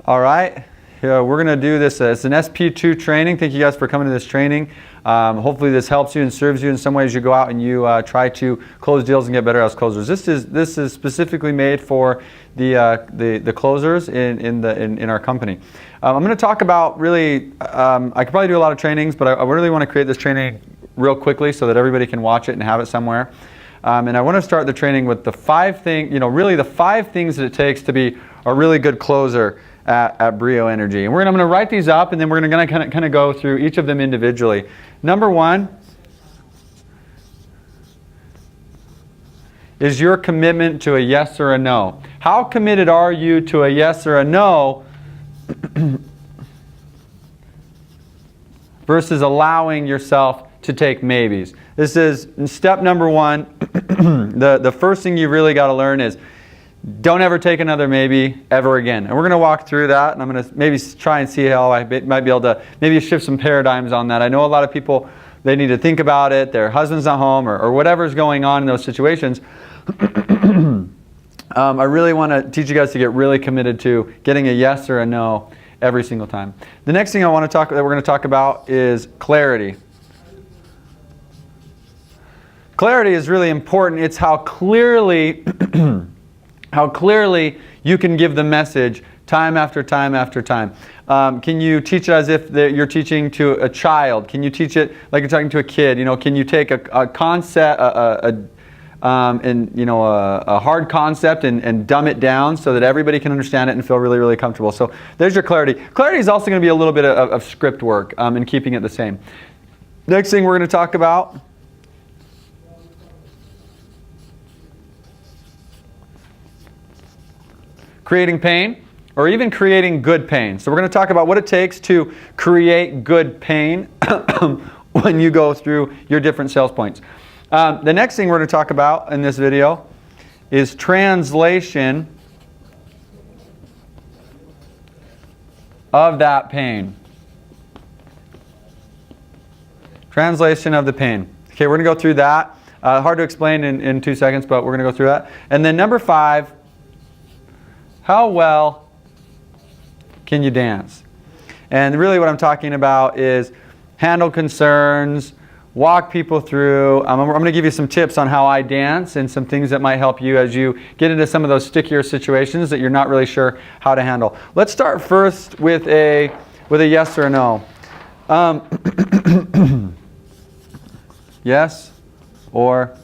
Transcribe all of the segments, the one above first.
All right, we're going to do this. It's an SP2 training. Thank you guys for coming to this training. Hopefully this helps you and serves you in some ways. You go out and you try to close deals and get better as closers. This is specifically made for the closers in our company. I'm going to talk about really. I could probably do a lot of trainings, but I really want to create this training real quickly so that everybody can watch it and have it somewhere. And I want to start the training with the 5 things. Really the 5 things that it takes to be a really good closer at Brio Energy. And I'm going to write these up, and then we're going to kind of go through each of them individually. Number 1 is your commitment to a yes or a no. How committed are you to a yes or a no versus allowing yourself to take maybes? This is step number 1. The first thing you really got to learn is don't ever take another maybe ever again. And we're going to walk through that, and I'm going to maybe try and see how I might be able to maybe shift some paradigms on that. I know a lot of people, they need to think about it. Their husband's not home or whatever's going on in those situations. I really want to teach you guys to get really committed to getting a yes or a no every single time. The next thing we're going to talk about is clarity. Clarity is really important. It's how clearly you can give the message time after time after time. Can you teach it as if you're teaching to a child? Can you teach it like you're talking to a kid? Can you take a concept, a hard concept and dumb it down so that everybody can understand it and feel really, really comfortable? So there's your clarity. Clarity is also going to be a little bit of script work and keeping it the same. Next thing we're going to talk about creating pain, or even creating good pain. So we're going to talk about what it takes to create good pain when you go through your different sales points. The next thing we're going to talk about in this video is translation of that pain. Translation of the pain. Okay, we're going to go through that. Hard to explain in 2 seconds, but we're going to go through that. And then number 5, how well can you dance? And really what I'm talking about is handle concerns, walk people through. I'm going to give you some tips on how I dance and some things that might help you as you get into some of those stickier situations that you're not really sure how to handle. Let's start first with a yes or a no. Yes or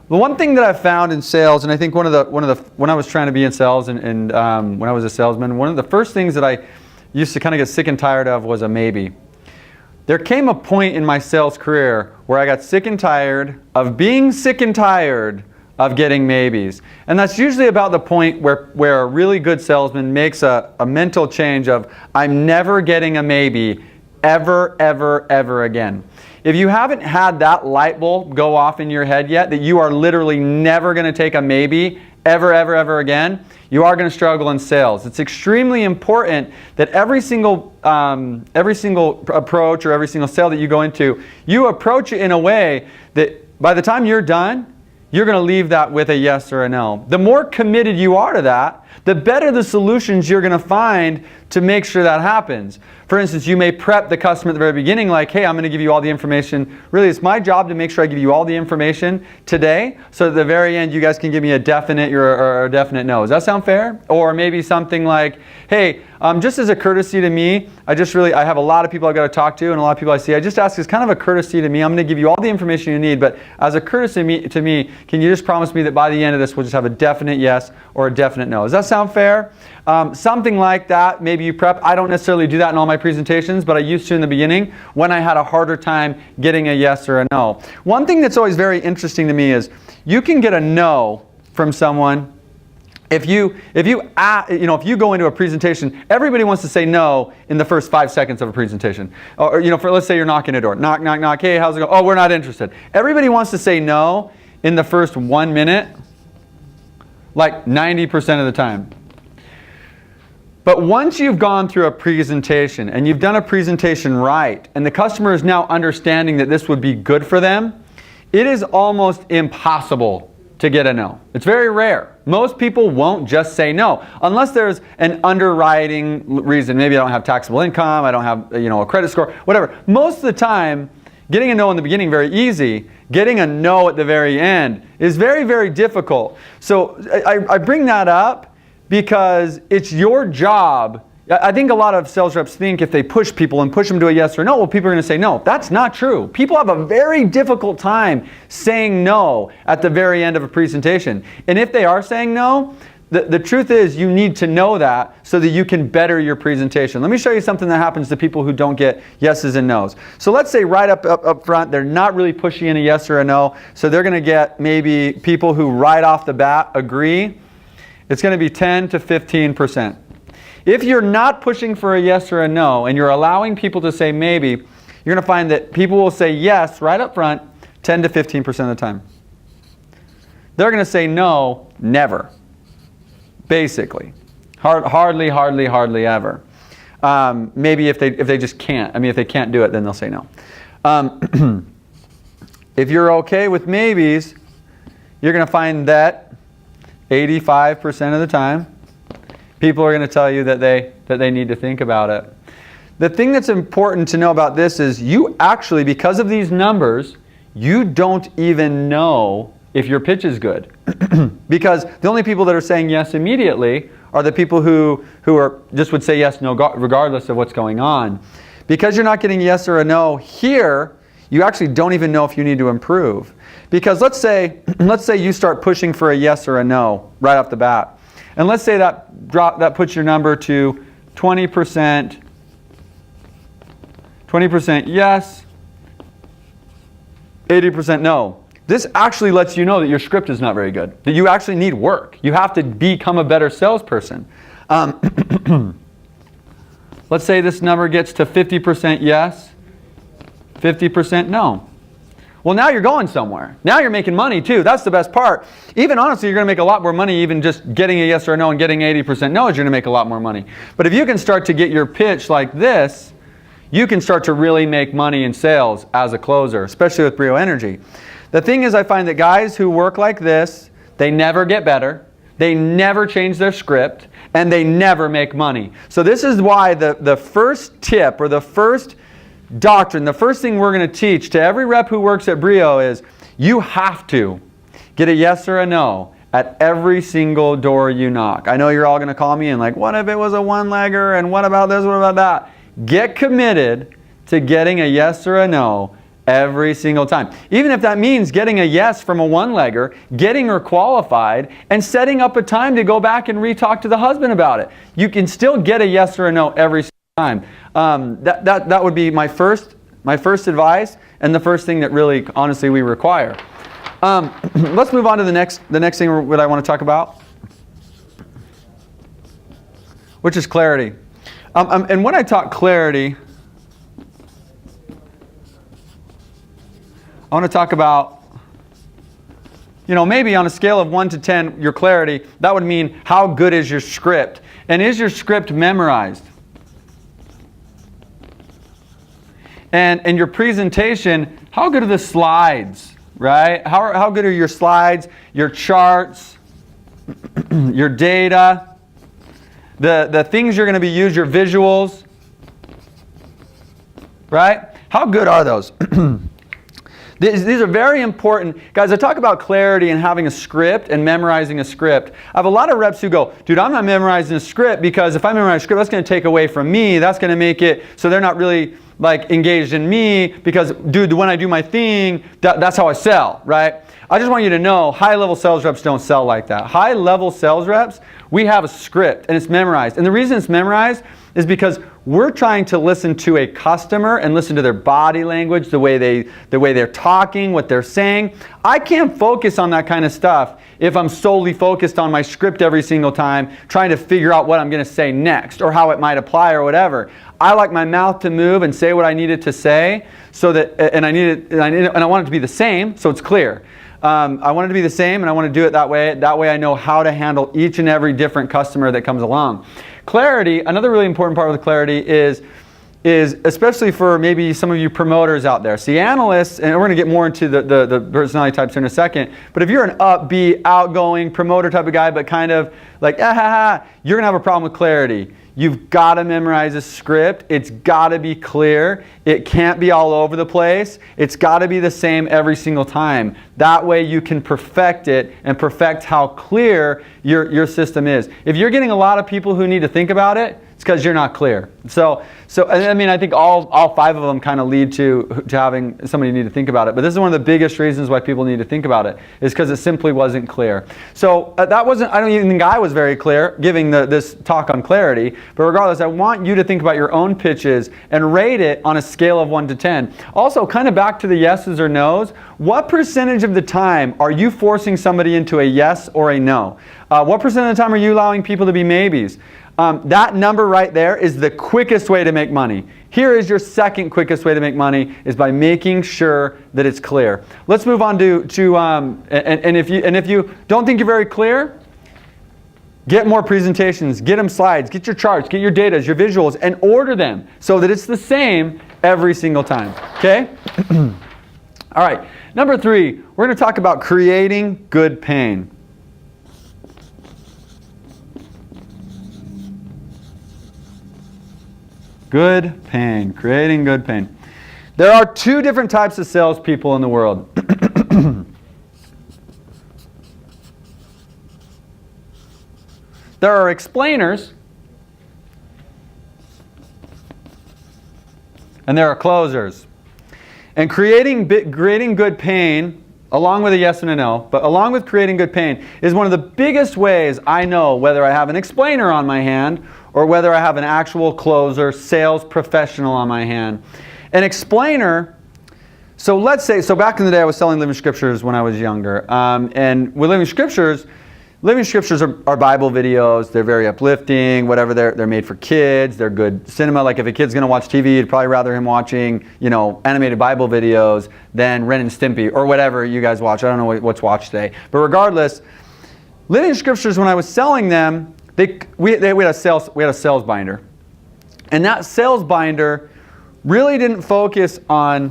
the one thing that I've found in sales, and I think when I was trying to be in sales and when I was a salesman, one of the first things that I used to kind of get sick and tired of was a maybe. There came a point in my sales career where I got sick and tired of being sick and tired of getting maybes. And that's usually about the point where a really good salesman makes a mental change of, I'm never getting a maybe ever, ever, ever again. If you haven't had that light bulb go off in your head yet, that you are literally never going to take a maybe ever, ever, ever again, you are going to struggle in sales. It's extremely important that every single approach or every single sale that you go into, you approach it in a way that by the time you're done, you're going to leave that with a yes or a no. The more committed you are to that, the better the solutions you're going to find to make sure that happens. For instance, you may prep the customer at the very beginning like, hey, I'm going to give you all the information. Really, it's my job to make sure I give you all the information today so at the very end you guys can give me a definite or a definite no. Does that sound fair? Or maybe something like, hey, just as a courtesy to me, I have a lot of people I've got to talk to and a lot of people I see. I just ask as kind of a courtesy to me. I'm going to give you all the information you need, but as a courtesy to me, can you just promise me that by the end of this we'll just have a definite yes or a definite no? Does that sound fair? Something like that. Maybe you prep. I don't necessarily do that in all my presentations, but I used to in the beginning when I had a harder time getting a yes or a no. One thing that's always very interesting to me is you can get a no from someone. If you go into a presentation, everybody wants to say no in the first 5 seconds of a presentation. Or let's say you're knocking a door. Knock, knock, knock. Hey, how's it going? Oh, we're not interested. Everybody wants to say no in the first 1 minute, like 90% of the time. But once you've gone through a presentation and you've done a presentation right, and the customer is now understanding that this would be good for them, it is almost impossible to get a no. It's very rare. Most people won't just say no unless there's an underwriting reason. Maybe I don't have taxable income, I don't have a credit score, whatever. Most of the time, getting a no in the beginning very easy. Getting a no at the very end is very, very difficult. So I bring that up because it's your job. I think a lot of sales reps think if they push people and push them to a yes or no, well, people are going to say no. That's not true. People have a very difficult time saying no at the very end of a presentation. And if they are saying no, the truth is you need to know that so that you can better your presentation. Let me show you something that happens to people who don't get yeses and nos. So let's say right up front, they're not really pushing in a yes or a no. So they're going to get maybe people who right off the bat agree. It's going to be 10 to 15%. If you're not pushing for a yes or a no, and you're allowing people to say maybe, you're going to find that people will say yes right up front 10 to 15% of the time. They're going to say no, never. Basically. Hardly ever. Maybe if they just can't. I mean, if they can't do it, then they'll say no. If you're okay with maybes, you're going to find that 85% of the time, people are going to tell you that they need to think about it. The thing that's important to know about this is you actually, because of these numbers, you don't even know if your pitch is good. Because the only people that are saying yes immediately are the people who are just would say yes, no, regardless of what's going on. Because you're not getting a yes or a no here, you actually don't even know if you need to improve. Because let's say you start pushing for a yes or a no right off the bat. And let's say that puts your number to 20% yes, 80% no. This actually lets you know that your script is not very good, that you actually need work. You have to become a better salesperson. Let's say this number gets to 50% yes, 50% no. Well, now you're going somewhere. Now you're making money too. That's the best part. Even honestly, you're going to make a lot more money even just getting a yes or a no and getting 80% no is you're going to make a lot more money. But if you can start to get your pitch like this, you can start to really make money in sales as a closer, especially with Brio Energy. The thing is, I find that guys who work like this, they never get better, they never change their script, and they never make money. So this is why the first tip or the first doctrine, the first thing we're going to teach to every rep who works at Brio is you have to get a yes or a no at every single door you knock. I know you're all going to call me and like, what if it was a one-legger and what about this, what about that? Get committed to getting a yes or a no every single time. Even if that means getting a yes from a one-legger, getting her qualified, and setting up a time to go back and re-talk to the husband about it. You can still get a yes or a no every single time. That would be my first advice and the first thing that really, honestly, we require. Let's move on to the next thing that I want to talk about, which is clarity. And when I talk clarity, I want to talk about, maybe on a scale of 1 to 10, your clarity, that would mean how good is your script? And is your script memorized? And your presentation, how good are the slides, right? How good are your slides, your charts, your data, the things you're going to be using, your visuals, right? How good are those? These are very important. Guys, I talk about clarity and having a script and memorizing a script. I have a lot of reps who go, dude, I'm not memorizing a script because if I memorize a script, that's going to take away from me. That's going to make it so they're not really engaged in me because, dude, when I do my thing, that's how I sell, right? I just want you to know, high-level sales reps don't sell like that. High-level sales reps, we have a script and it's memorized. And the reason it's memorized is because we're trying to listen to a customer and listen to their body language, the way they're talking, what they're saying. I can't focus on that kind of stuff if I'm solely focused on my script every single time, trying to figure out what I'm going to say next or how it might apply or whatever. I like my mouth to move and say what I needed to say, so that, and I want it to be the same, so it's clear. I want it to be the same, and I want to do it that way. That way I know how to handle each and every different customer that comes along. Clarity, another really important part of the clarity is is, especially for maybe some of you promoters out there. See, analysts, and we're going to get more into the personality types in a second, but if you're an upbeat, outgoing, promoter type of guy, but kind of like, you're going to have a problem with clarity. You've got to memorize a script. It's got to be clear. It can't be all over the place. It's got to be the same every single time. That way you can perfect it and perfect how clear your system is. If you're getting a lot of people who need to think about it, it's because you're not clear. So I mean, I think all 5 of them kind of lead to having somebody need to think about it. But this is one of the biggest reasons why people need to think about it, is because it simply wasn't clear. So that wasn't, I don't even think I was very clear giving this talk on clarity. But regardless, I want you to think about your own pitches and rate it on a scale of 1 to 10. Also, kind of back to the yeses or nos, what percentage of the time are you forcing somebody into a yes or a no? What percent of the time are you allowing people to be maybes? That number right there is the quickest way to make money. Here is your second quickest way to make money, is by making sure that it's clear. Let's move on to if you don't think you're very clear, get more presentations, get them slides, get your charts, get your data, your visuals, and order them so that it's the same every single time. Okay? All right. Number 3, we're going to talk about creating good pain. Good pain, creating good pain. There are 2 different types of salespeople in the world. There are explainers, and there are closers. And creating good pain, along with a yes and a no, but along with creating good pain, is one of the biggest ways I know whether I have an explainer on my hand or whether I have an actual closer, sales professional on my hand. An explainer, so let's say, back in the day I was selling Living Scriptures when I was younger. And with Living Scriptures are Bible videos. They're very uplifting, whatever. They're made for kids. They're good cinema. Like if a kid's going to watch TV, you'd probably rather him watching, animated Bible videos than Ren and Stimpy or whatever you guys watch. I don't know what's watched today. But regardless, Living Scriptures, when I was selling them, we had a sales binder. And that sales binder really didn't focus on,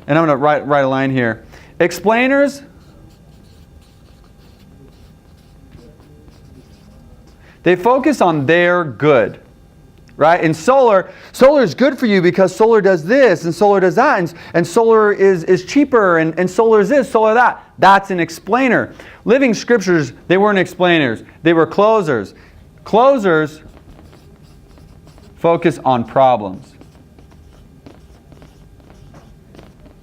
and I'm going to write a line here, explainers, they focus on their good, right? And solar is good for you because solar does this and solar does that, and solar is cheaper, and solar is this, solar that. That's an explainer. Living Scriptures, they weren't explainers. They were closers. Closers focus on problems.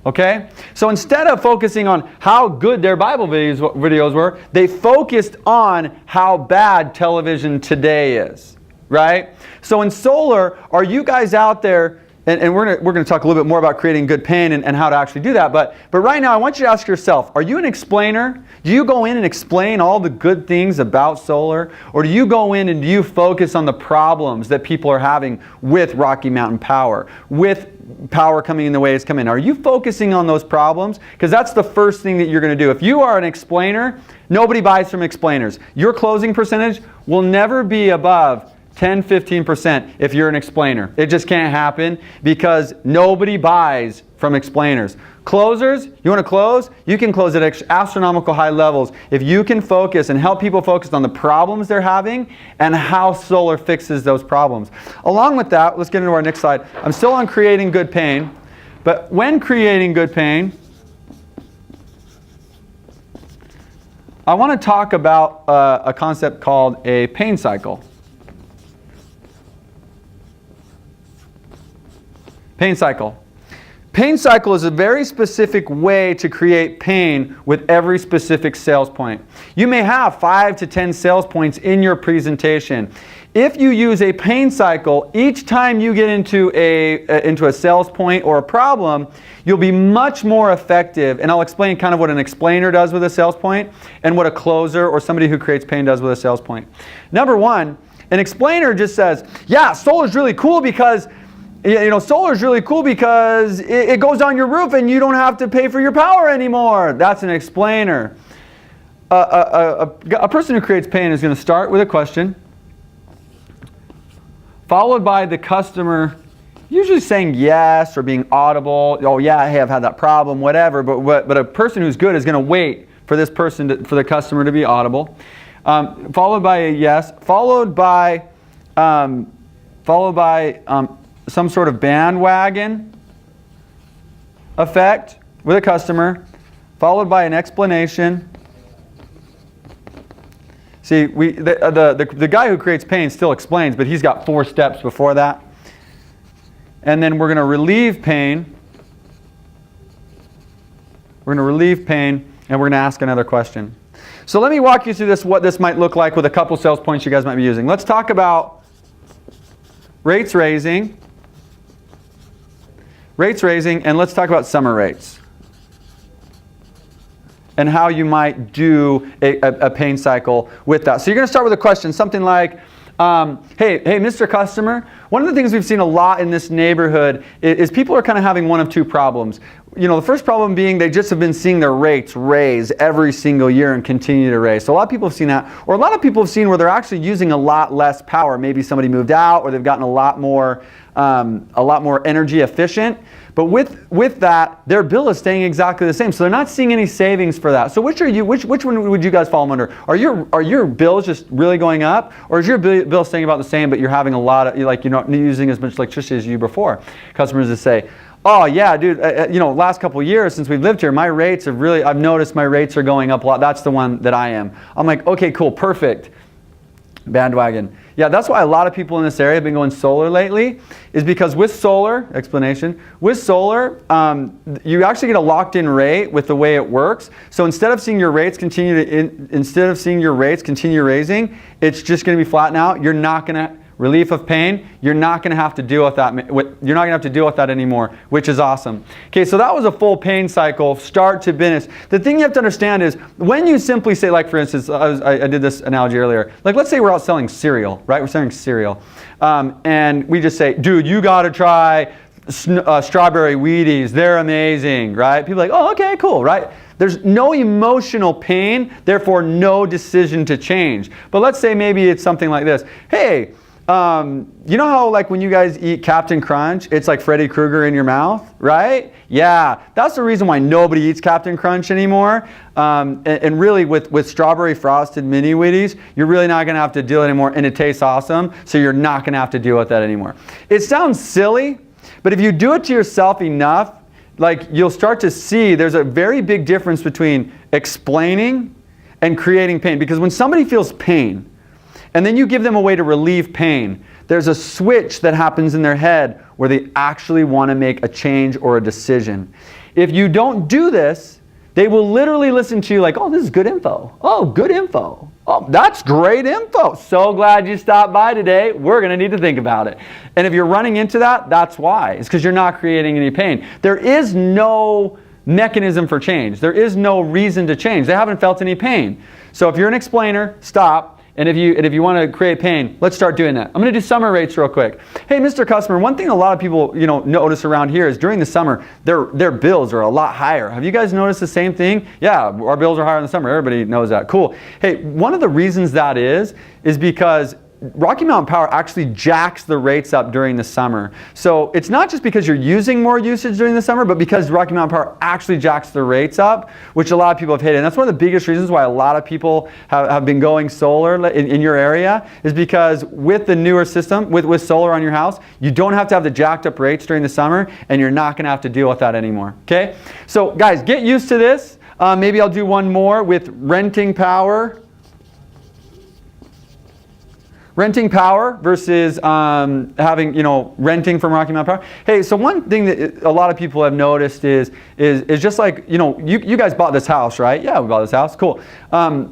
Okay? So instead of focusing on how good their Bible videos were, they focused on how bad television today is. Right? So in solar, are you guys out there, and we're going to talk a little bit more about creating good pain and how to actually do that, but right now I want you to ask yourself, are you an explainer? Do you go in and explain all the good things about solar? Or do you go in and do you focus on the problems that people are having with Rocky Mountain Power, with power coming in the way it's coming? Are you focusing on those problems? Because that's the first thing that you're going to do. If you are an explainer, nobody buys from explainers. Your closing percentage will never be above 10-15% if you're an explainer. It just can't happen because nobody buys from explainers. Closers, you want to close? You can close at astronomical high levels if you can focus and help people focus on the problems they're having and how solar fixes those problems. Along with that, let's get into our next slide. I'm still on creating good pain, but when creating good pain, I want to talk about a concept called a pain cycle. Pain cycle. Pain cycle is a very specific way to create pain with every specific sales point. You may have 5 to 10 sales points in your presentation. If you use a pain cycle, each time you get into a sales point or a problem, you'll be much more effective. And I'll explain kind of what an explainer does with a sales point and what a closer or somebody who creates pain does with a sales point. Number 1, an explainer just says, yeah, solar's really cool because solar is really cool because it goes on your roof and you don't have to pay for your power anymore. That's an explainer. A person who creates pain is going to start with a question, followed by the customer usually saying yes or being audible. Oh yeah, hey, I've had that problem, whatever. But a person who's good is going to wait for this person for the customer to be audible, followed by a yes, followed by some sort of bandwagon effect with a customer, followed by an explanation. See, the guy who creates pain still explains, but he's got 4 steps before that. And then we're going to relieve pain. We're going to relieve pain, and we're going to ask another question. So let me walk you through this, what this might look like with a couple sales points you guys might be using. Let's talk about rates raising, and let's talk about summer rates and how you might do a pain cycle with that. So you're going to start with a question, something like, hey, Mr. Customer, one of the things we've seen a lot in this neighborhood is people are kind of having one of 2 problems. You know, the first problem being they just have been seeing their rates raise every single year and continue to raise. So a lot of people have seen that, or a lot of people have seen where they're actually using a lot less power. Maybe somebody moved out, or they've gotten a lot more energy efficient. But with that, their bill is staying exactly the same. So they're not seeing any savings for that. So which one would you guys fall under? Are your bills just really going up, or is your bill staying about the same, but you're having a lot of, like, you're not using as much electricity as you before? Customers that say, oh yeah, dude, last couple of years since we've lived here, my rates have really, I've noticed my rates are going up a lot. That's the one that I am. I'm like, okay, cool, perfect. Bandwagon. Yeah, that's why a lot of people in this area have been going solar lately, is because with solar, with solar, you actually get a locked-in rate with the way it works. So instead of seeing your rates continue raising, it's just going to be flatten out. You're not going to relief of pain. You're not going to have to deal with that. You're not going to have to deal with that anymore, which is awesome. Okay, so that was a full pain cycle, start to finish. The thing you have to understand is when you simply say, like for instance, I did this analogy earlier. Like let's say we're out selling cereal, right? We're selling cereal, and we just say, dude, you got to try strawberry Wheaties. They're amazing, right? People are like, oh, okay, cool, right? There's no emotional pain, therefore no decision to change. But let's say maybe it's something like this. Hey, you know how like when you guys eat Captain Crunch, it's like Freddy Krueger in your mouth, right? Yeah, that's the reason why nobody eats Captain Crunch anymore. And really with strawberry frosted mini Wheaties, you're really not going to have to deal anymore, and it tastes awesome, so you're not going to have to deal with that anymore. It sounds silly, but if you do it to yourself enough, like you'll start to see there's a very big difference between explaining and creating pain. Because when somebody feels pain, and then you give them a way to relieve pain, there's a switch that happens in their head where they actually want to make a change or a decision. If you don't do this, they will literally listen to you like, oh, this is good info. Oh, good info. Oh, that's great info. So glad you stopped by today. We're going to need to think about it. And if you're running into that, that's why. It's because you're not creating any pain. There is no mechanism for change. There is no reason to change. They haven't felt any pain. So if you're an explainer, stop. And if you want to create pain, let's start doing that. I'm going to do summer rates real quick. Hey, Mr. Customer, one thing a lot of people notice around here is during the summer, their bills are a lot higher. Have you guys noticed the same thing? Yeah, our bills are higher in the summer. Everybody knows that. Cool. Hey, one of the reasons that is because Rocky Mountain Power actually jacks the rates up during the summer. So it's not just because you're using more usage during the summer, but because Rocky Mountain Power actually jacks the rates up, which a lot of people have hit. And that's one of the biggest reasons why a lot of people have been going solar in your area, is because with the newer system, with solar on your house, you don't have to have the jacked up rates during the summer, and you're not going to have to deal with that anymore. Okay? So guys, get used to this. Maybe I'll do one more with renting power. Renting power versus having, renting from Rocky Mountain Power. Hey, so one thing that a lot of people have noticed is just like, you guys bought this house, right? Yeah, we bought this house. Cool.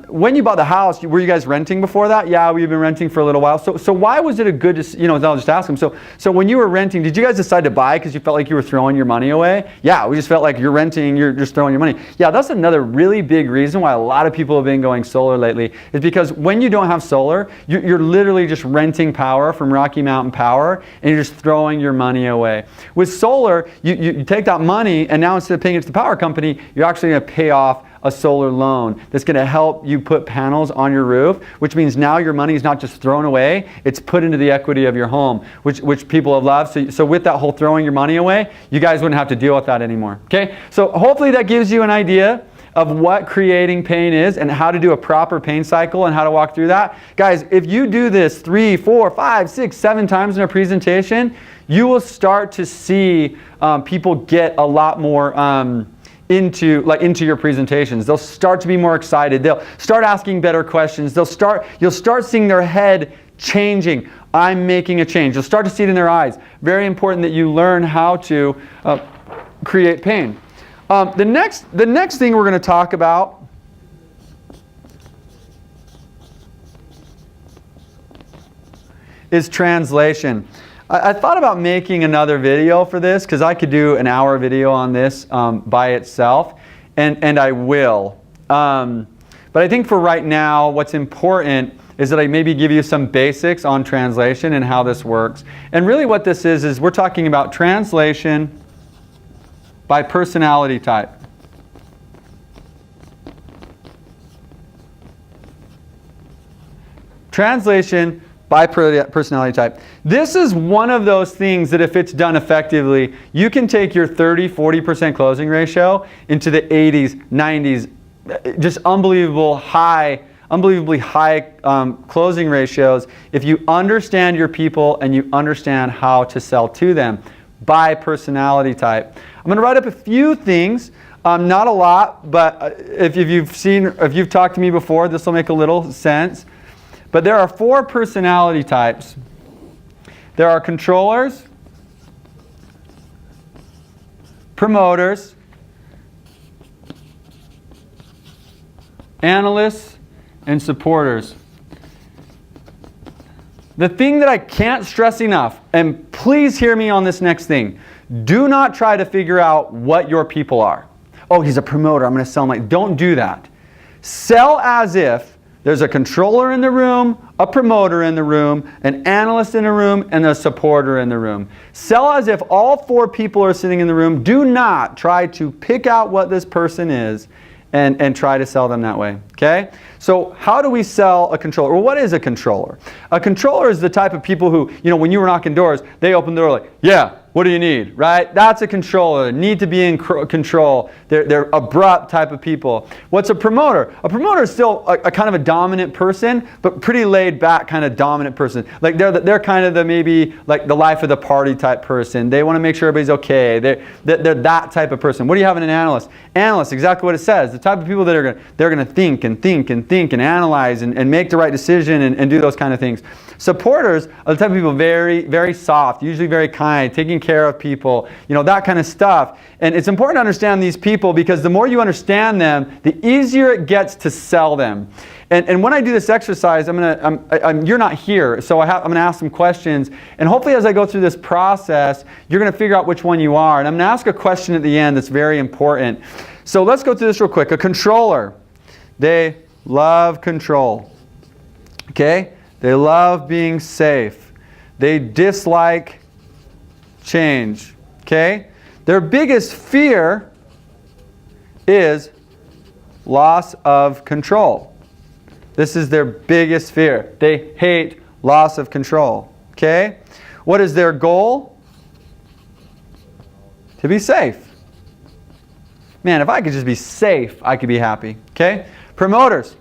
When you bought the house, were you guys renting before that? Yeah, we've been renting for a little while. So why was it a good, I'll just ask them. So when you were renting, did you guys decide to buy because you felt like you were throwing your money away? Yeah, we just felt like you're renting, you're just throwing your money. Yeah, that's another really big reason why a lot of people have been going solar lately, is because when you don't have solar, you're literally just renting power from Rocky Mountain Power, and you're just throwing your money away. With solar, you take that money, and now instead of paying it to the power company, you're actually going to pay off a solar loan that's going to help you put panels on your roof, which means now your money is not just thrown away, it's put into the equity of your home, which people have loved. So with that whole throwing your money away, you guys wouldn't have to deal with that anymore. Okay? So hopefully that gives you an idea of what creating pain is and how to do a proper pain cycle and how to walk through that. Guys, if you do this 3, 4, 5, 6, 7 times in a presentation, you will start to see people get a lot more into your presentations. They'll start to be more excited. They'll start asking better questions. You'll start seeing their head changing. I'm making a change. You'll start to see it in their eyes. Very important that you learn how to create pain. The next thing we're going to talk about is translation. I thought about making another video for this because I could do an hour video on this by itself, and I will. But I think for right now, what's important is that I maybe give you some basics on translation and how this works. And really what this is we're talking about translation by personality type. Translation by personality type. This is one of those things that if it's done effectively, you can take your 30-40% closing ratio into the 80s, 90s, just unbelievably high closing ratios if you understand your people and you understand how to sell to them by personality type. I'm going to write up a few things, not a lot, but if you've talked to me before, this will make a little sense. But there are 4 personality types. There are controllers, promoters, analysts, and supporters. The thing that I can't stress enough, and please hear me on this next thing, do not try to figure out what your people are. Oh, he's a promoter, I'm going to sell him. Don't do that. Sell as if there's a controller in the room, a promoter in the room, an analyst in the room, and a supporter in the room. Sell as if all 4 people are sitting in the room. Do not try to pick out what this person is and try to sell them that way. Okay? So how do we sell a controller? Well, what is a controller? A controller is the type of people who, when you were knocking doors, they open the door like, yeah, what do you need, right? That's a controller. Need to be in control. They're abrupt type of people. What's a promoter? A promoter is still a kind of a dominant person, but pretty laid back kind of dominant person. Like they're kind of maybe like the life of the party type person. They want to make sure everybody's okay. They're that type of person. What do you have in an analyst? Analyst, exactly what it says. The type of people that they're going to think and analyze and make the right decision and do those kind of things. Supporters are the type of people very, very soft, usually very kind, taking care of people, that kind of stuff. And it's important to understand these people because the more you understand them, the easier it gets to sell them. And when I do this exercise, you're not here, so I'm going to ask some questions. And hopefully as I go through this process, you're going to figure out which one you are. And I'm going to ask a question at the end that's very important. So let's go through this real quick. A controller. They love control. Okay? They love being safe. They dislike change. Okay? Their biggest fear is loss of control. This is their biggest fear. They hate loss of control. Okay? What is their goal? To be safe. Man, if I could just be safe, I could be happy. Okay? Promoters.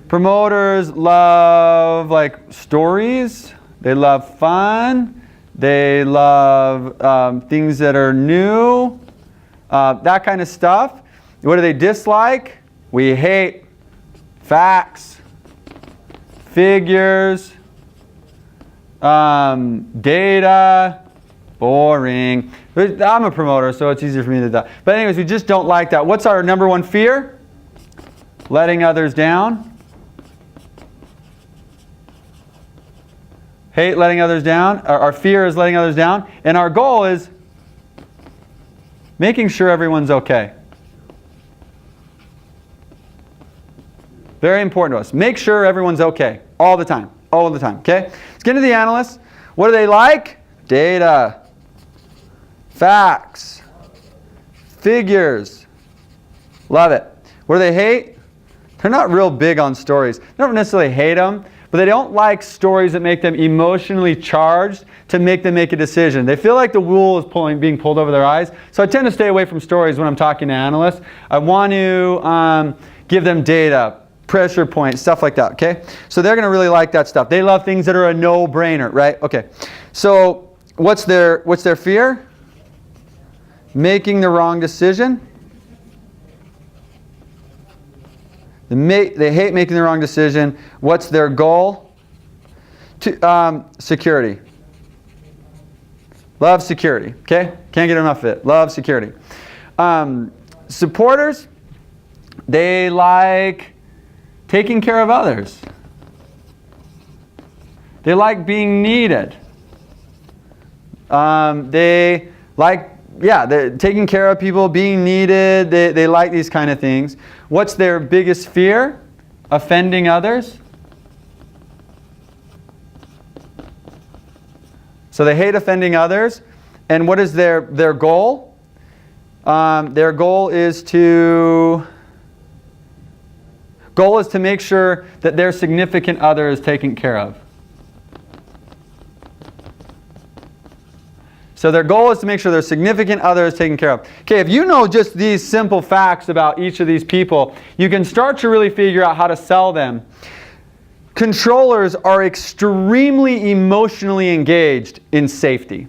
Promoters love stories. They love fun. They love things that are new. That kind of stuff. What do they dislike? We hate facts, figures, data, boring. I'm a promoter, so it's easier for me to do that. But anyways, we just don't like that. What's our number one fear? Letting others down. Hate letting others down. Our fear is letting others down. And our goal is making sure everyone's okay. Very important to us. Make sure everyone's okay. All the time. All the time. Okay? Let's get into the analysts. What do they like? Data. Facts. Figures. Love it. What do they hate? They're not real big on stories. They don't necessarily hate them, but they don't like stories that make them emotionally charged to make them make a decision. They feel like the wool is being pulled over their eyes. So I tend to stay away from stories when I'm talking to analysts. I want to give them data, pressure points, stuff like that, okay? So they're going to really like that stuff. They love things that are a no-brainer, right? Okay. So what's their fear? Making the wrong decision. They hate making the wrong decision. What's their goal? Security. Love security. Okay? Can't get enough of it. Love security. Supporters, they like taking care of others. They like being needed. They like, they're taking care of people, being needed. They like these kind of things. What's their biggest fear? Offending others. So they hate offending others. And what is their goal? Their goal is to make sure that their significant other is taken care of. So their goal is to make sure their significant other is taken care of. Okay, if you know just these simple facts about each of these people, you can start to really figure out how to sell them. Controllers are extremely emotionally engaged in safety.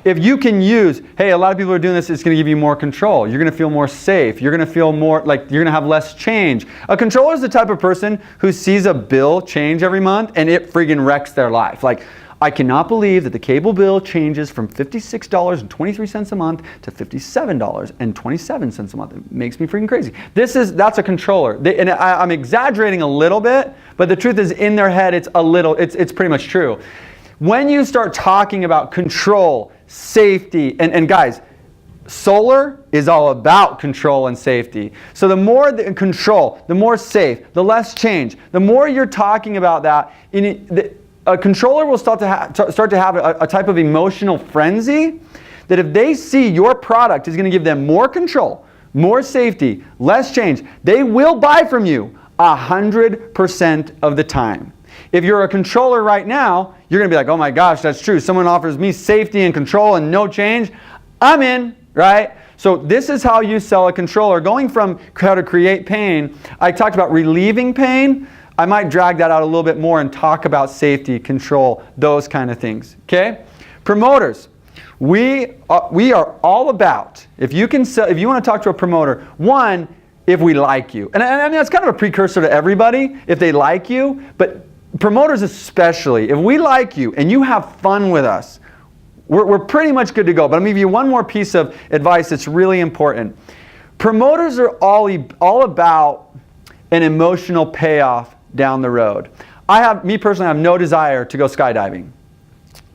If you can use, hey, a lot of people are doing this, it's going to give you more control. You're going to feel more safe. You're going to feel more like you're going to have less change. A controller is the type of person who sees a bill change every month and it friggin' wrecks their life. Like, I cannot believe that the cable bill changes from $56.23 a month to $57.27 a month. It makes me freaking crazy. That's a controller. I'm exaggerating a little bit, but the truth is in their head it's pretty much true. When you start talking about control, safety, and guys, solar is all about control and safety. So the more the control, the more safe, the less change, the more you're talking about that, a controller will start to have a type of emotional frenzy that if they see your product is going to give them more control, more safety, less change, they will buy from you 100% of the time. If you're a controller right now, you're going to be like, oh my gosh, that's true. Someone offers me safety and control and no change. I'm in, right? So this is how you sell a controller. Going from how to create pain, I talked about relieving pain. I might drag that out a little bit more and talk about safety, control, those kind of things. Okay? Promoters. We are all about, if you want to talk to a promoter, one, if we like you. And I mean, that's kind of a precursor to everybody, if they like you. But promoters especially, if we like you and you have fun with us, we're pretty much good to go. But I'm going to give you one more piece of advice that's really important. Promoters are all about an emotional payoff down the road. Me personally, I have no desire to go skydiving.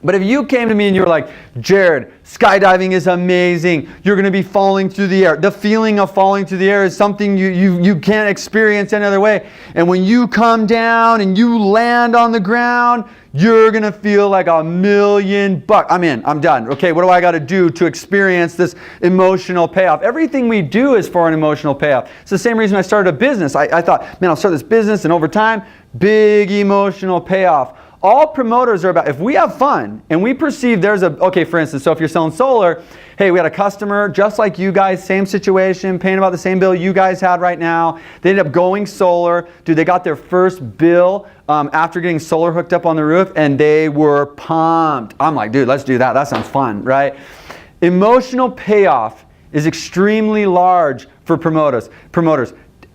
But if you came to me and you were like, Jared, skydiving is amazing. You're going to be falling through the air. The feeling of falling through the air is something you can't experience any other way. And when you come down and you land on the ground, you're going to feel like $1,000,000. I'm in. I'm done. Okay, what do I got to do to experience this emotional payoff? Everything we do is for an emotional payoff. It's the same reason I started a business. I thought, man, I'll start this business, and over time, big emotional payoff. All promoters are about, if we have fun and we perceive okay, for instance, so if you're selling solar, hey, we had a customer just like you guys, same situation, paying about the same bill you guys had right now. They ended up going solar. Dude, they got their first bill after getting solar hooked up on the roof, and they were pumped. I'm like, dude, let's do that. That sounds fun, right? Emotional payoff is extremely large for promoters.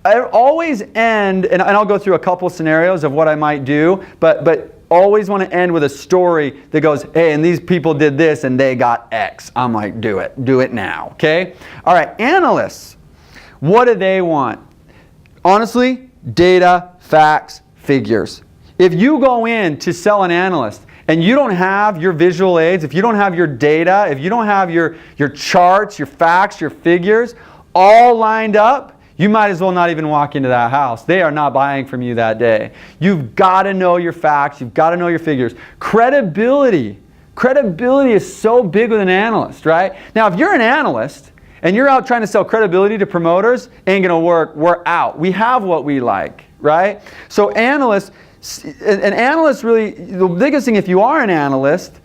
I always end, and I'll go through a couple scenarios of what I might do, but always want to end with a story that goes, hey, and these people did this and they got X. I'm like, do it now, okay? All right, analysts, what do they want? Honestly, data, facts, figures. If you go in to sell an analyst and you don't have your visual aids, if you don't have your data, if you don't have your charts, your facts, your figures all lined up, you might as well not even walk into that house. They are not buying from you that day. You've got to know your facts. You've got to know your figures. Credibility is so big with an analyst, right? Now, if you're an analyst and you're out trying to sell credibility to promoters, ain't gonna work. We're out. We have what we like, right? So analysts, an analyst really, the biggest thing, if you are an analyst,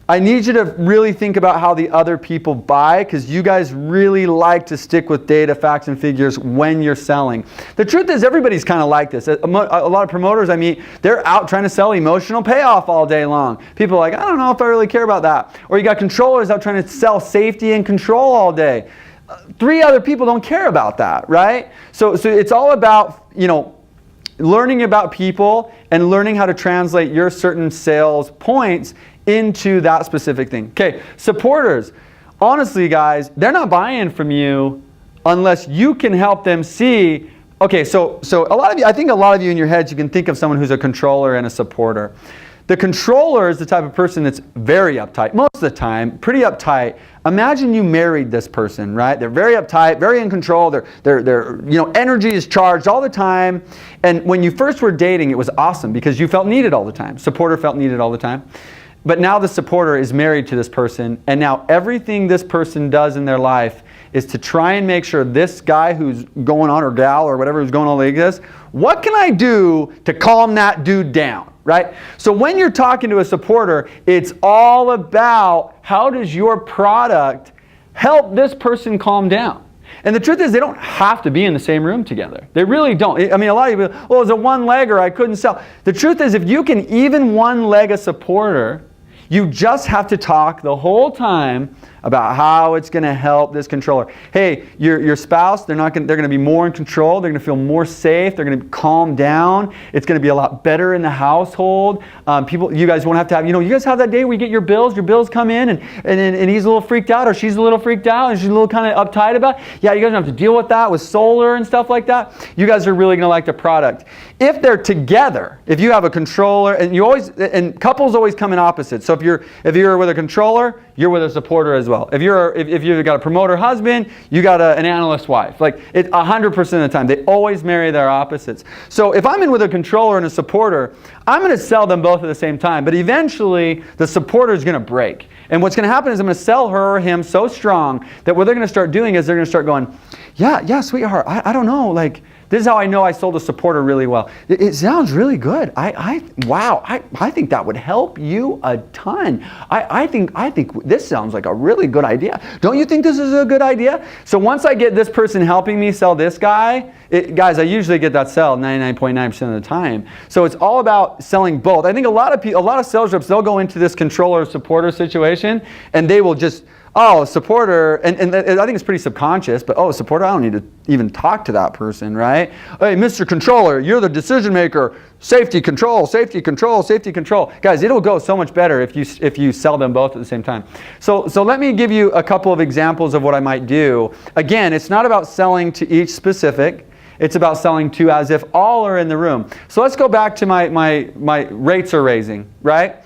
I need you to really think about how the other people buy, because you guys really like to stick with data, facts, and figures when you're selling. The truth is, everybody's kind of like this. A lot of promoters I meet, they're out trying to sell emotional payoff all day long. People are like, I don't know if I really care about that. Or you got controllers out trying to sell safety and control all day. 3 other people don't care about that, right? So it's all about, you know, learning about people and learning how to translate your certain sales points into that specific thing. Okay, supporters. Honestly, guys, they're not buying from you unless you can help them see. Okay, so a lot of you, I think a lot of you in your heads, you can think of someone who's a controller and a supporter. The controller is the type of person that's very uptight, most of the time, pretty uptight. Imagine you married this person, right? They're very uptight, very in control. Their you know, energy is charged all the time. And when you first were dating, it was awesome because you felt needed all the time. Supporter felt needed all the time. But now the supporter is married to this person, and now everything this person does in their life is to try and make sure this guy who's going on, or gal, or whatever who's going on like this, what can I do to calm that dude down, right? So when you're talking to a supporter, it's all about how does your product help this person calm down. And the truth is, they don't have to be in the same room together. They really don't. I mean, a lot of people, well, it was a one-legger, I couldn't sell. The truth is, if you can even one-leg a supporter, you just have to talk the whole time about how it's going to help this controller. Hey, your spouse, they're going to be more in control. They're going to feel more safe. They're going to calm down. It's going to be a lot better in the household. You guys won't have to have, you guys have that day where you get your bills come in, and he's a little freaked out, or she's a little freaked out, and she's a little kind of uptight about it. Yeah, you guys don't have to deal with that with solar and stuff like that. You guys are really going to like the product. If they're together, if you have a controller, and couples always come in opposites. So if you're with a controller, you're with a supporter as well. If you've got a promoter husband, you got an analyst wife. Like, it's 100% of the time. They always marry their opposites. So if I'm in with a controller and a supporter, I'm going to sell them both at the same time. But eventually, the supporter is going to break. And what's going to happen is I'm going to sell her or him so strong that what they're going to start doing is they're going to start going, yeah, sweetheart, I don't know, like, this is how I know I sold a supporter really well. It sounds really good. Wow, I think that would help you a ton. I think this sounds like a really good idea. Don't you think this is a good idea? So once I get this person helping me sell this guy, guys, I usually get that sell 99.9% of the time. So it's all about selling both. I think a lot of sales reps, they'll go into this controller supporter situation, and they will just, oh, supporter, and I think it's pretty subconscious, but oh, supporter, I don't need to even talk to that person, right? Hey, Mr. Controller, you're the decision maker. Safety control, safety control, safety control. Guys, it'll go so much better if you sell them both at the same time. So let me give you a couple of examples of what I might do. Again, it's not about selling to each specific. It's about selling to as if all are in the room. So let's go back to my rates are raising, right?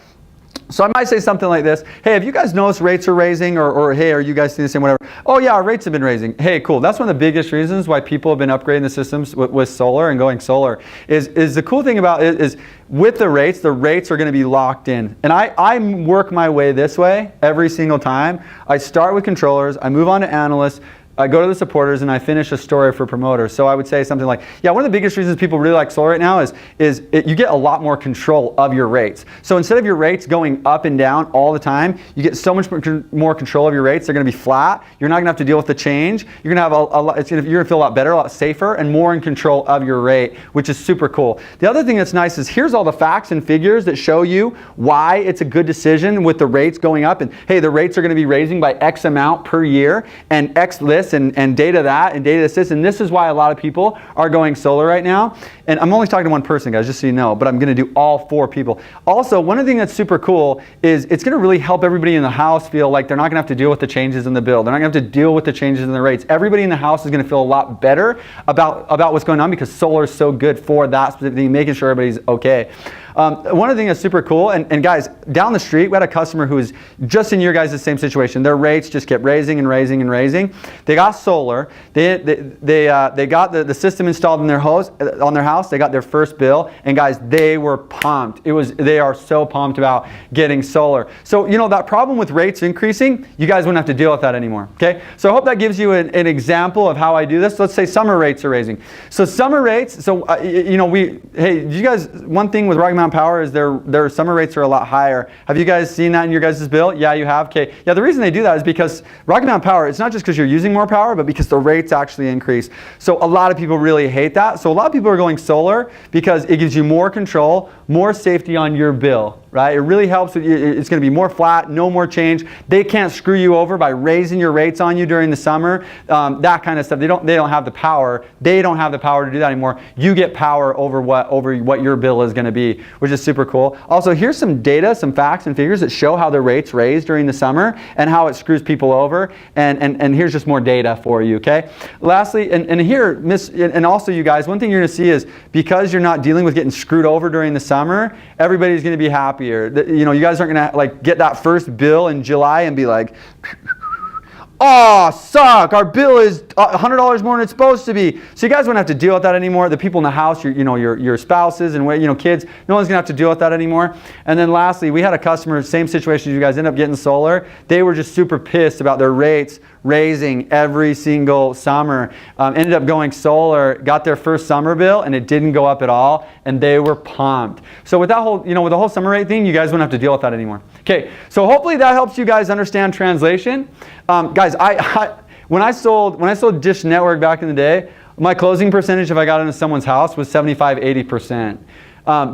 So I might say something like this. Hey, have you guys noticed rates are raising? Or hey, are you guys seeing the same, whatever? Oh yeah, our rates have been raising. Hey, cool. That's one of the biggest reasons why people have been upgrading the systems with solar and going solar. Is the cool thing about it is with the rates are going to be locked in. And I work my way this way every single time. I start with controllers, I move on to analysts, I go to the supporters, and I finish a story for promoters. So I would say something like, yeah, one of the biggest reasons people really like solar right now is you get a lot more control of your rates. So instead of your rates going up and down all the time, you get so much more control of your rates. They're going to be flat. You're not going to have to deal with the change. You're going to have you're going to feel a lot better, a lot safer, and more in control of your rate, which is super cool. The other thing that's nice is here's all the facts and figures that show you why it's a good decision with the rates going up. And hey, the rates are going to be raising by X amount per year, and X this, and data that, and data this, and this is why a lot of people are going solar right now. And I'm only talking to one person, guys, just so you know, but I'm going to do all 4 people. Also, one of the things that's super cool is it's going to really help everybody in the house feel like they're not going to have to deal with the changes in the bill. They're not going to have to deal with the changes in the rates. Everybody in the house is going to feel a lot better about what's going on because solar is so good for that specific thing, making sure everybody's okay. One of the things that's super cool, and guys, down the street, we had a customer who was just in your guys' same situation. Their rates just kept raising and raising and raising. They they got solar, they got the system installed in their house, they got their first bill, and guys, they were pumped. They are so pumped about getting solar. So, you know, that problem with rates increasing, you guys wouldn't have to deal with that anymore, okay? So I hope that gives you an example of how I do this. Let's say summer rates are raising. So summer rates, you know, hey, you guys, one thing with Rocky Mountain Power is their summer rates are a lot higher. Have you guys seen that in your guys' bill? Yeah, you have, okay. Yeah, the reason they do that is because Rocky Mountain Power, it's not just because you're using more power, but because the rates actually increase. So a lot of people really hate that. So a lot of people are going solar because it gives you more control, more safety on your bill, right? It really helps. It's going to be more flat, no more change. They can't screw you over by raising your rates on you during the summer. That kind of stuff. They don't have the power. They don't have the power to do that anymore. You get power over what your bill is going to be, which is super cool. Also, here's some data, some facts and figures that show how the rates raise during the summer and how it screws people over. And here's just more data for you, okay? Lastly, and also you guys, one thing you're going to see is because you're not dealing with getting screwed over during the summer, everybody's going to be happier. You know, you guys aren't going to like get that first bill in July and be like, oh, suck, our bill is $100 more than it's supposed to be. So you guys won't have to deal with that anymore. The people in the house, your spouses and kids, no one's going to have to deal with that anymore. And then lastly, we had a customer, same situation as you guys, end up getting solar. They were just super pissed about their rates raising every single summer. Ended up going solar, got their first summer bill, and it didn't go up at all, and they were pumped. So with that whole, with the whole summer rate thing, you guys wouldn't have to deal with that anymore. Okay, so hopefully that helps you guys understand translation. Guys, when I sold Dish Network back in the day, my closing percentage if I got into someone's house was 75-80%.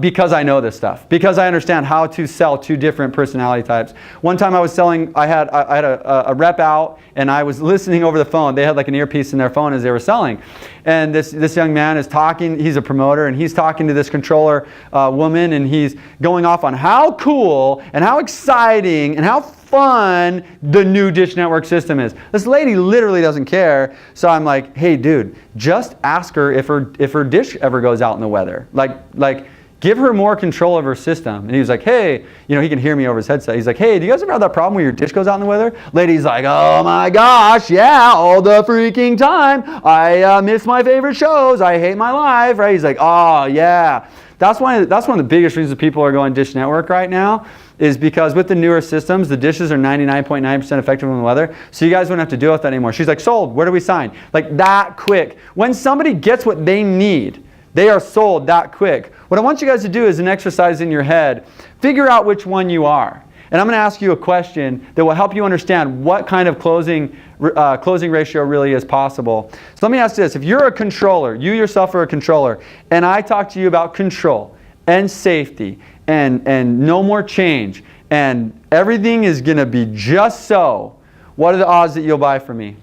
Because I know this stuff, because I understand how to sell two different personality types. One time I was selling, I had a rep out, and I was listening over the phone. They had like an earpiece in their phone as they were selling. And this young man is talking, he's a promoter, and he's talking to this controller woman, and he's going off on how cool and how exciting and how fun the new Dish Network system is. This lady literally doesn't care. So I'm like, hey dude, just ask her if her dish ever goes out in the weather. Like give her more control of her system. And he was like, hey, he can hear me over his headset. He's like, hey, do you guys ever have that problem where your dish goes out in the weather? Lady's like, oh my gosh, yeah, all the freaking time. I miss my favorite shows. I hate my life, right? He's like, oh yeah. That's one of the biggest reasons people are going Dish Network right now, is because with the newer systems, the dishes are 99.9% effective in the weather, so you guys wouldn't have to deal with that anymore. She's like, sold, where do we sign? Like that quick. When somebody gets what they need, they are sold that quick. What I want you guys to do is an exercise in your head. Figure out which one you are. And I'm going to ask you a question that will help you understand what kind of closing ratio really is possible. So let me ask this. If you're a controller, you yourself are a controller, and I talk to you about control and safety and no more change, and everything is going to be just so, what are the odds that you'll buy from me?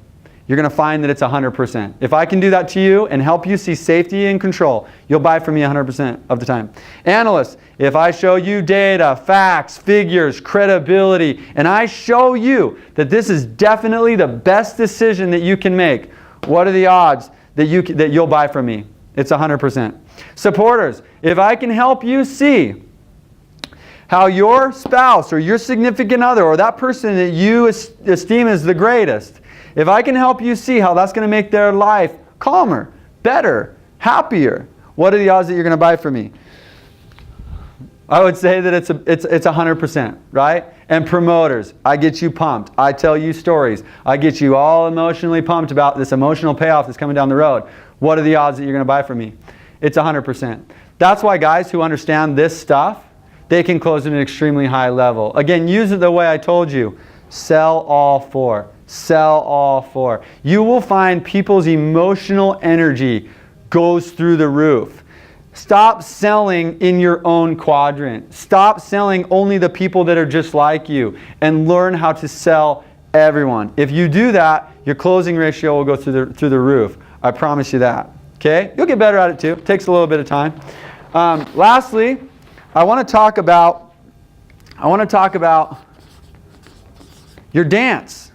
You're going to find that it's 100%. If I can do that to you and help you see safety and control, you'll buy from me 100% of the time. Analysts, if I show you data, facts, figures, credibility, and I show you that this is definitely the best decision that you can make, what are the odds that you'll buy from me? It's 100%. Supporters, if I can help you see how your spouse or your significant other or that person that you esteem as the greatest, if I can help you see how that's going to make their life calmer, better, happier, what are the odds that you're going to buy from me? I would say that it's 100%, right? And promoters, I get you pumped. I tell you stories. I get you all emotionally pumped about this emotional payoff that's coming down the road. What are the odds that you're going to buy from me? It's 100%. That's why guys who understand this stuff, they can close at an extremely high level. Again, use it the way I told you. Sell all four. Sell all four. You will find people's emotional energy goes through the roof. Stop selling in your own quadrant. Stop selling only the people that are just like you, and learn how to sell everyone. If you do that, your closing ratio will go through the roof. I promise you that. Okay? You'll get better at it too. It takes a little bit of time. Lastly, I want to talk about your dance.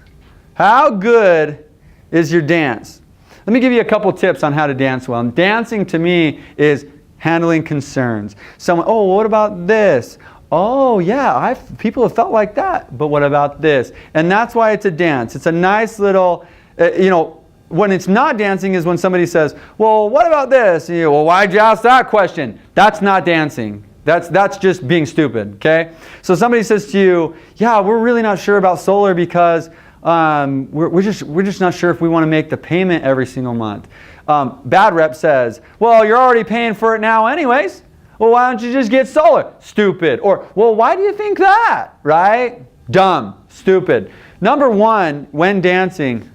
How good is your dance? Let me give you a couple tips on how to dance well. And dancing to me is handling concerns. Someone, oh, what about this? Oh, yeah, people have felt like that, but what about this? And that's why it's a dance. It's a nice little When it's not dancing is when somebody says, well, what about this? And well, why'd you ask that question? That's not dancing. That's just being stupid, okay? So somebody says to you, yeah, we're really not sure about solar because we're just not sure if we want to make the payment every single month. Bad rep says, well, you're already paying for it now anyways. Well, why don't you just get solar? Stupid. Or, well, why do you think that? Right? Dumb. Stupid. Number one, when dancing,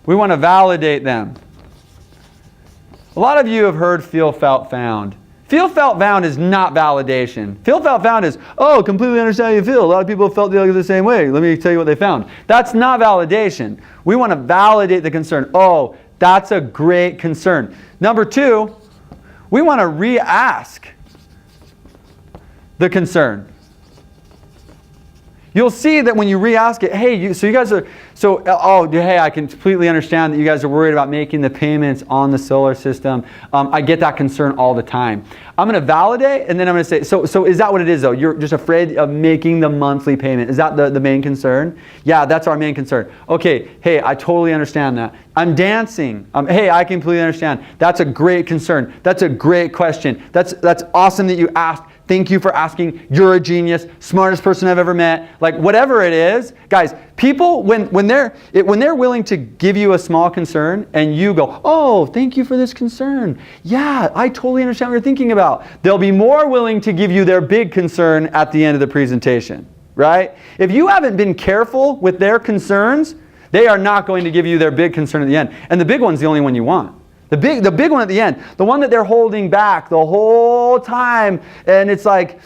we want to validate them. A lot of you have heard feel, felt, found. Feel, felt, found is not validation. Feel, felt, found is, oh, completely understand how you feel. A lot of people felt the same way. Let me tell you what they found. That's not validation. We want to validate the concern. Oh, that's a great concern. Number two, we want to re-ask the concern. You'll see that when you re-ask it, hey, hey, I can completely understand that you guys are worried about making the payments on the solar system. I get that concern all the time. I'm going to validate, and then I'm going to say, so is that what it is, though? You're just afraid of making the monthly payment. Is that the main concern? Yeah, that's our main concern. Okay, hey, I totally understand that. I'm dancing. Hey, I completely understand. That's a great concern. That's a great question. That's awesome that you asked. Thank you for asking. You're a genius, smartest person I've ever met. Like whatever it is, guys, people when they're willing to give you a small concern and you go, oh, thank you for this concern. Yeah, I totally understand what you're thinking about. They'll be more willing to give you their big concern at the end of the presentation, right? If you haven't been careful with their concerns, they are not going to give you their big concern at the end. And the big one's the only one you want. The big one at the end, the one that they're holding back the whole time, and it's like,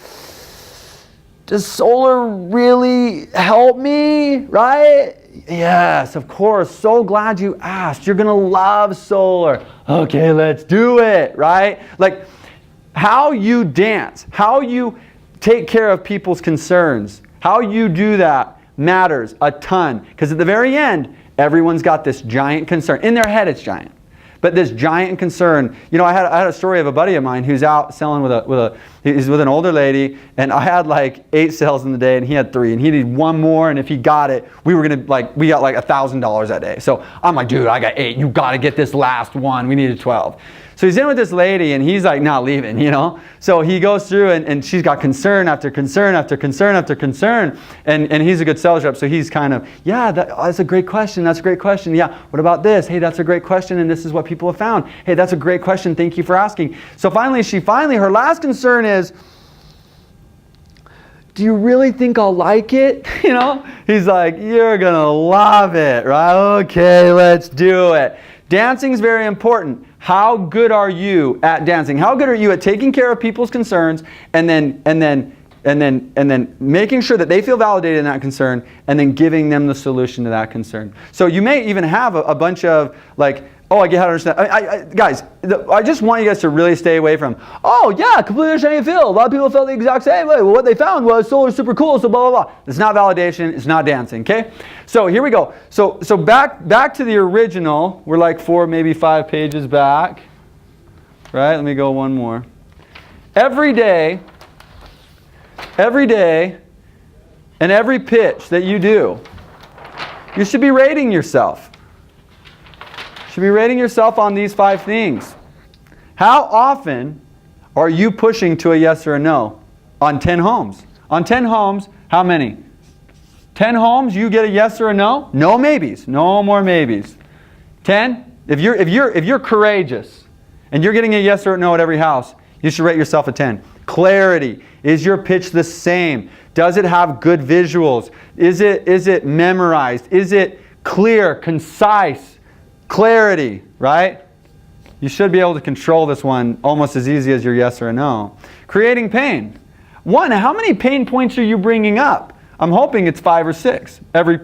does solar really help me, right? Yes, of course. So glad you asked. You're going to love solar. Okay, let's do it, right? Like how you dance, how you take care of people's concerns, how you do that matters a ton. Because at the very end, everyone's got this giant concern. In their head, it's giant. But this giant concern, I had a story of a buddy of mine who's out selling he's with an older lady, and I had like 8 sales in the day, and he had 3, and he needed 1 more, and if he got it, we got like $1,000 that day. So I'm like, dude, I got 8, you got to get this last one. We needed 12. So he's in with this lady, and he's like not leaving, So he goes through, and she's got concern after concern after concern after concern, and he's a good sales rep, so he's kind of, yeah, that's a great question, that's a great question. Yeah, what about this? Hey, that's a great question, and this is what people have found. Hey, that's a great question, thank you for asking. So finally, her last concern is, do you really think I'll like it? He's like, you're going to love it, right? Okay, let's do it. Dancing is very important. How good are you at dancing? How good are you at taking care of people's concerns and then making sure that they feel validated in that concern and then giving them the solution to that concern? So you may even have a bunch of like, oh, I get how to understand. Guys, I just want you guys to really stay away from, oh, yeah, completely understand how you feel. A lot of people felt the exact same way. Well, what they found was solar's super cool, so blah, blah, blah. It's not validation. It's not dancing, okay? So here we go. So back to the original. We're like 4, maybe 5 pages back. Right? Let me go one more. Every day, and every pitch that you do, you should be rating yourself. Should be rating yourself on these 5 things. How often are you pushing to a yes or a no on 10 homes? On 10 homes, how many? 10 homes, you get a yes or a no? No maybes. No more maybes. 10? If you're courageous and you're getting a yes or a no at every house, you should rate yourself a 10. Clarity. Is your pitch the same? Does it have good visuals? Is it memorized? Is it clear, concise? Clarity, right? You should be able to control this one almost as easy as your yes or a no. Creating pain. 1, how many pain points are you bringing up? I'm hoping it's 5 or 6 every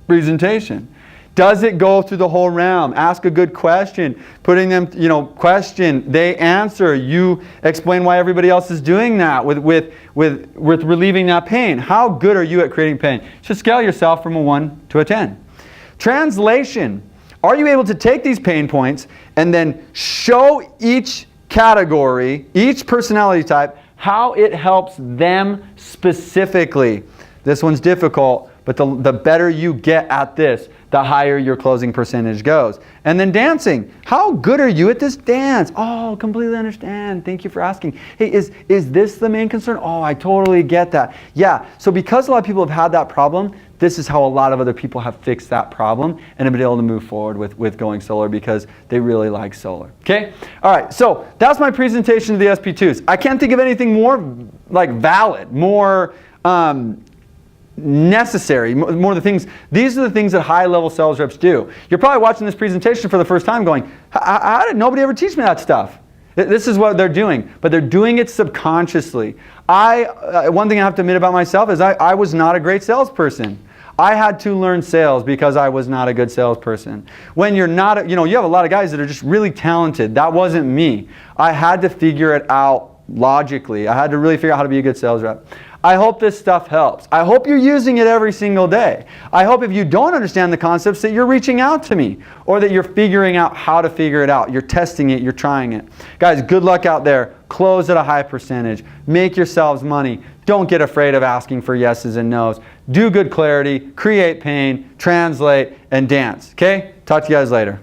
presentation. Does it go through the whole realm? Ask a good question. Putting them, question. They answer. You explain why everybody else is doing that with relieving that pain. How good are you at creating pain? Just scale yourself from a 1 to a 10. Translation. Are you able to take these pain points and then show each category, each personality type, how it helps them specifically? This one's difficult, But the better you get at this, the higher your closing percentage goes. And then dancing. How good are you at this dance? Oh, completely understand. Thank you for asking. Hey, is this the main concern? Oh, I totally get that. Yeah, so because a lot of people have had that problem, this is how a lot of other people have fixed that problem and have been able to move forward with going solar because they really like solar. Okay? All right, so that's my presentation of the SP2s. I can't think of anything more like valid, more necessary, more of the things. These are the things that high-level sales reps do. You're probably watching this presentation for the first time going, how did nobody ever teach me that stuff? This is what they're doing, but they're doing it subconsciously. One thing I have to admit about myself is I was not a great salesperson. I had to learn sales because I was not a good salesperson. When you're not, you have a lot of guys that are just really talented. That wasn't me. I had to figure it out logically. I had to really figure out how to be a good sales rep. I hope this stuff helps. I hope you're using it every single day. I hope if you don't understand the concepts that you're reaching out to me or that you're figuring out how to figure it out. You're testing it, you're trying it. Guys, good luck out there. Close at a high percentage. Make yourselves money. Don't get afraid of asking for yeses and nos. Do good clarity, create pain, translate, and dance. Okay? Talk to you guys later.